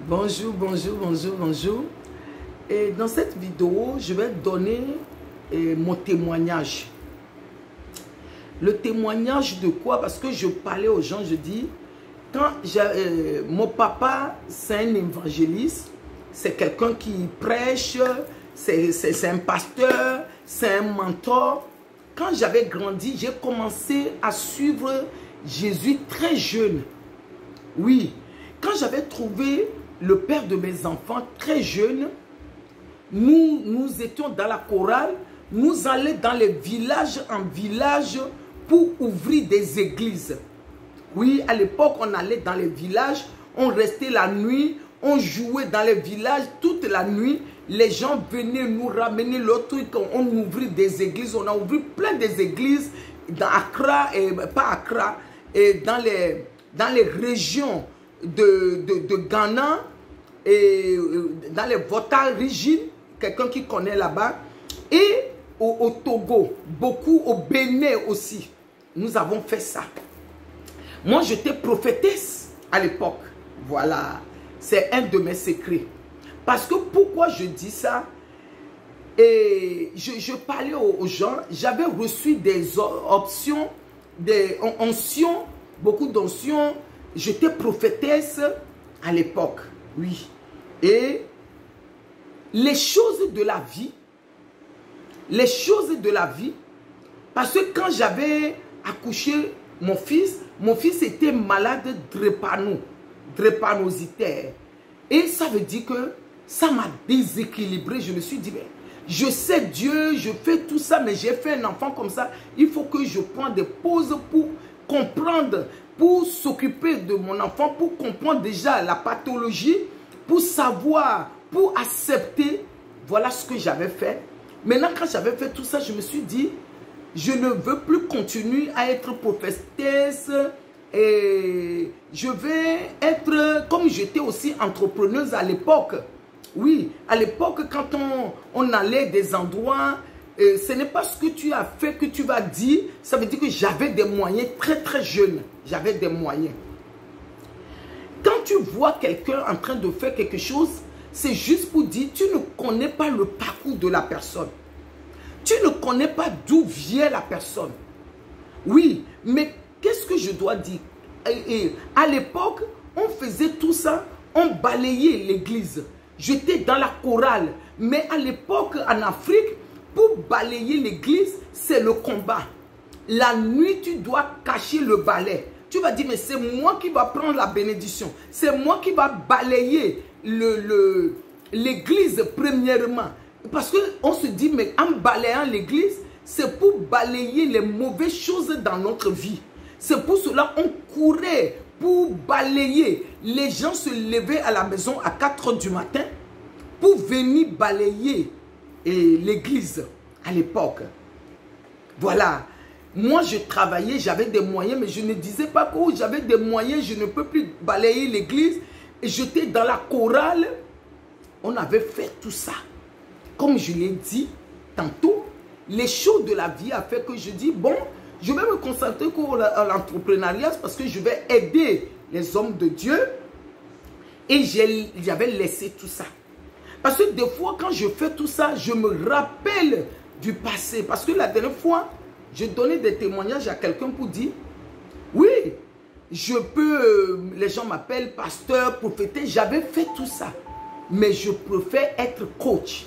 Bonjour, bonjour, bonjour, bonjour. Et dans cette vidéo, je vais donner mon témoignage. Le témoignage de quoi? Parce que je parlais aux gens, je dis, quand mon papa, c'est un évangéliste, c'est quelqu'un qui prêche, c'est un pasteur, c'est un mentor. Quand j'avais grandi, j'ai commencé à suivre Jésus très jeune. Oui, quand j'avais trouvé le père de mes enfants très jeune, nous étions dans la chorale, nous allions dans les villages en village pour ouvrir des églises. Oui, à l'époque, on allait dans les villages, on restait la nuit, on jouait dans les villages toute la nuit. Les gens venaient nous ramener leur truc, on ouvrit des églises, on a ouvert plein des églises dans Accra, et pas Accra, et dans les régions de Ghana, et dans les Volta Region, quelqu'un qui connaît là-bas, et au Togo, beaucoup au Bénin aussi. Nous avons fait ça. Moi, j'étais prophétesse à l'époque. Voilà, c'est un de mes secrets. Parce que pourquoi je dis ça? Et je parlais aux gens, j'avais reçu des options, des oncions, beaucoup d'oncions. J'étais prophétesse à l'époque, oui. Et les choses de la vie, parce que quand j'avais accouché mon fils était malade drépanocytaire. Et ça veut dire que ça m'a déséquilibré. Je me suis dit, mais je sais Dieu, je fais tout ça, mais j'ai fait un enfant comme ça. Il faut que je prenne des pauses pour comprendre, pour s'occuper de mon enfant, pour comprendre déjà la pathologie, pour savoir, pour accepter. Voilà ce que j'avais fait. Maintenant, quand j'avais fait tout ça, je me suis dit, je ne veux plus continuer à être prophétesse et je vais être, comme j'étais aussi entrepreneuse à l'époque. Oui, à l'époque, quand on allait des endroits, ce n'est pas ce que tu as fait que tu vas dire. Ça veut dire que j'avais des moyens très très jeunes. J'avais des moyens. Quand tu vois quelqu'un en train de faire quelque chose, c'est juste pour dire, tu ne connais pas le parcours de la personne. Tu ne connais pas d'où vient la personne. Oui, mais qu'est-ce que je dois dire? À l'époque, on faisait tout ça, on balayait l'église. J'étais dans la chorale. Mais à l'époque, en Afrique, pour balayer l'église, c'est le combat. La nuit, tu dois cacher le balai. Tu vas dire, mais c'est moi qui va prendre la bénédiction. C'est moi qui va balayer l'église premièrement. Parce qu'on se dit, mais en balayant l'église, c'est pour balayer les mauvaises choses dans notre vie. C'est pour cela qu'on courait pour balayer. Les gens se levaient à la maison à 4 h du matin pour venir balayer l'église à l'époque. Voilà. Moi, je travaillais, j'avais des moyens, mais je ne disais pas que j'avais des moyens, je ne peux plus balayer l'église. Et j'étais dans la chorale. On avait fait tout ça. Comme je l'ai dit tantôt, les choses de la vie a fait que je dis, bon, je vais me concentrer à l'entrepreneuriat parce que je vais aider les hommes de Dieu. Et j'avais laissé tout ça. Parce que des fois, quand je fais tout ça, je me rappelle du passé. Parce que la dernière fois, j'ai donné des témoignages à quelqu'un pour dire, oui, je peux, les gens m'appellent pasteur, prophétesse, j'avais fait tout ça. Mais je préfère être coach.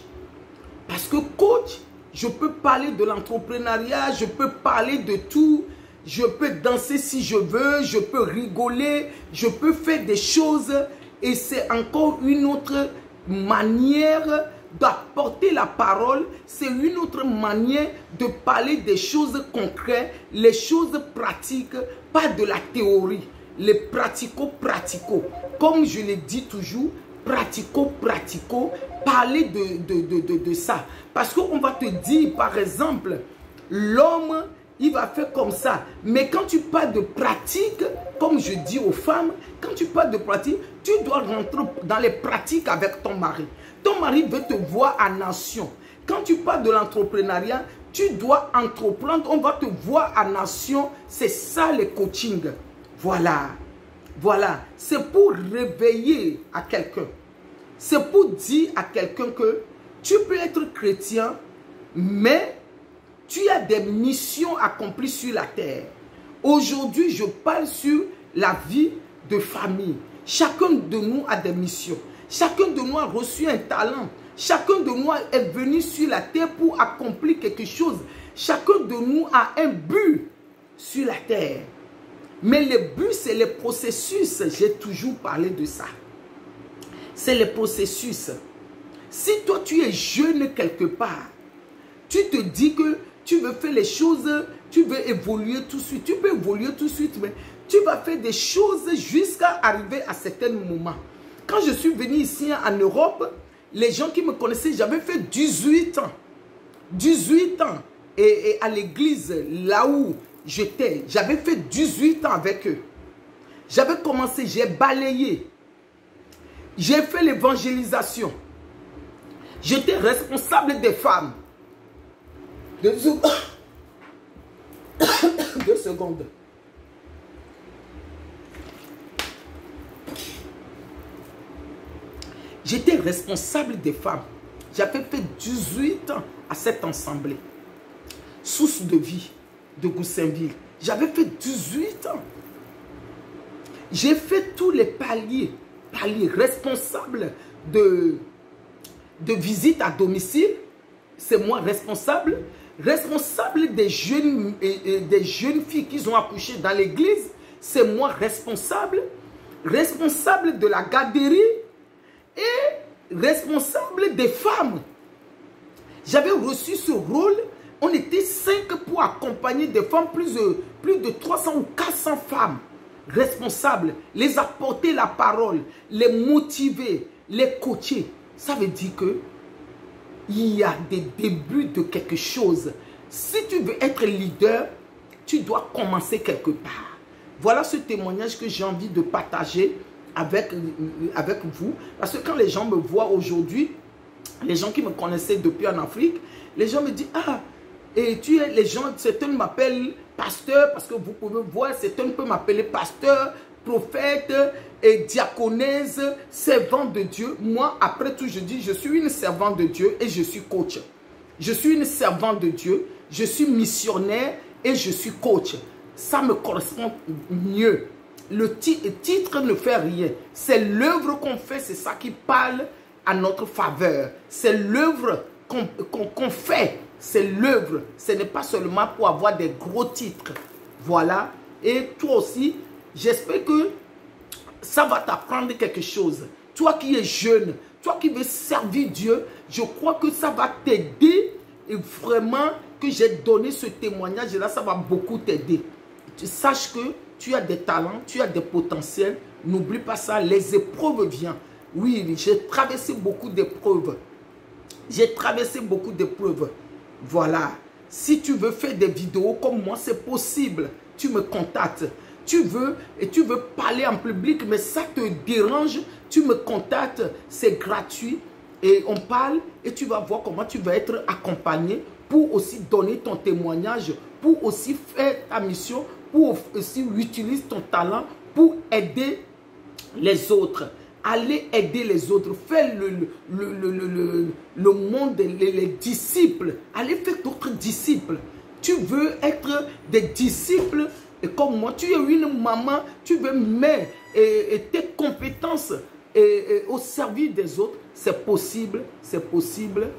Parce que coach, je peux parler de l'entrepreneuriat, je peux parler de tout, je peux danser si je veux, je peux rigoler, je peux faire des choses et c'est encore une autre manière d'apporter la parole, c'est une autre manière de parler des choses concrètes, les choses pratiques, pas de la théorie, les pratico-pratico. Comme je le dis toujours, pratico-pratico, parler de ça. Parce qu'on va te dire, par exemple, l'homme, il va faire comme ça. Mais quand tu parles de pratique, comme je dis aux femmes, quand tu parles de pratique, tu dois rentrer dans les pratiques avec ton mari. Ton mari veut te voir en nation. Quand tu parles de l'entrepreneuriat, tu dois entreprendre, on va te voir en nation. C'est ça les coachings. Voilà. Voilà, c'est pour réveiller à quelqu'un. C'est pour dire à quelqu'un que tu peux être chrétien, mais tu as des missions accomplies sur la terre. Aujourd'hui, je parle sur la vie de famille. Chacun de nous a des missions. Chacun de nous a reçu un talent. Chacun de nous est venu sur la terre pour accomplir quelque chose. Chacun de nous a un but sur la terre. Mais le but, c'est le processus. J'ai toujours parlé de ça. C'est le processus. Si toi, tu es jeune quelque part, tu te dis que tu veux faire les choses, tu veux évoluer tout de suite. Tu peux évoluer tout de suite, mais tu vas faire des choses jusqu'à arriver à certains moments. Quand je suis venu ici en Europe, les gens qui me connaissaient, j'avais fait 18 ans. 18 ans. Et à l'église, là où j'étais, j'avais fait 18 ans avec eux. J'avais commencé, j'ai balayé. J'ai fait l'évangélisation. J'étais responsable des femmes. 2 secondes. J'étais responsable des femmes. J'avais fait 18 ans à cette assemblée. Source de vie de Goussainville. J'avais fait 18 ans. J'ai fait tous les paliers responsable de visite à domicile. C'est moi responsable. Responsable des jeunes filles qui ont accouché dans l'église. C'est moi responsable. Responsable de la garderie. Et responsable des femmes. J'avais reçu ce rôle. On était 5 pour accompagner des femmes, plus de 300 ou 400 femmes responsables, les apporter la parole, les motiver, les coacher. Ça veut dire que il y a des débuts de quelque chose. Si tu veux être leader, tu dois commencer quelque part. Voilà ce témoignage que j'ai envie de partager avec vous. Parce que quand les gens me voient aujourd'hui, les gens qui me connaissaient depuis en Afrique, les gens me disent, ah, et tu es, les gens, certains m'appellent pasteur, parce que vous pouvez voir, certains peuvent m'appeler pasteur, prophète, et diaconesse, servante de Dieu. Moi, après tout, je dis, je suis une servante de Dieu et je suis coach. Je suis une servante de Dieu, je suis missionnaire et je suis coach. Ça me correspond mieux. Le titre ne fait rien. C'est l'œuvre qu'on fait, c'est ça qui parle à notre faveur. C'est l'œuvre qu'on fait. C'est l'œuvre. Ce n'est pas seulement pour avoir des gros titres. Voilà. Et toi aussi, j'espère que ça va t'apprendre quelque chose. Toi qui es jeune, toi qui veux servir Dieu, je crois que ça va t'aider. Et vraiment, que j'ai donné ce témoignage là, ça va beaucoup t'aider. Tu saches que tu as des talents, tu as des potentiels. N'oublie pas ça, les épreuves viennent. Oui, j'ai traversé beaucoup d'épreuves. J'ai traversé beaucoup d'épreuves. Voilà. Si tu veux faire des vidéos comme moi, c'est possible. Tu me contactes. Tu veux parler en public, mais ça te dérange. Tu me contactes. C'est gratuit. Et on parle et tu vas voir comment tu vas être accompagné pour aussi donner ton témoignage, pour aussi faire ta mission, pour aussi utiliser ton talent pour aider les autres. Allez aider les autres. Fais le monde, les disciples. Allez faire d'autres disciples. Tu veux être des disciples comme moi. Tu es une maman. Tu veux mettre tes compétences au service des autres. C'est possible. C'est possible.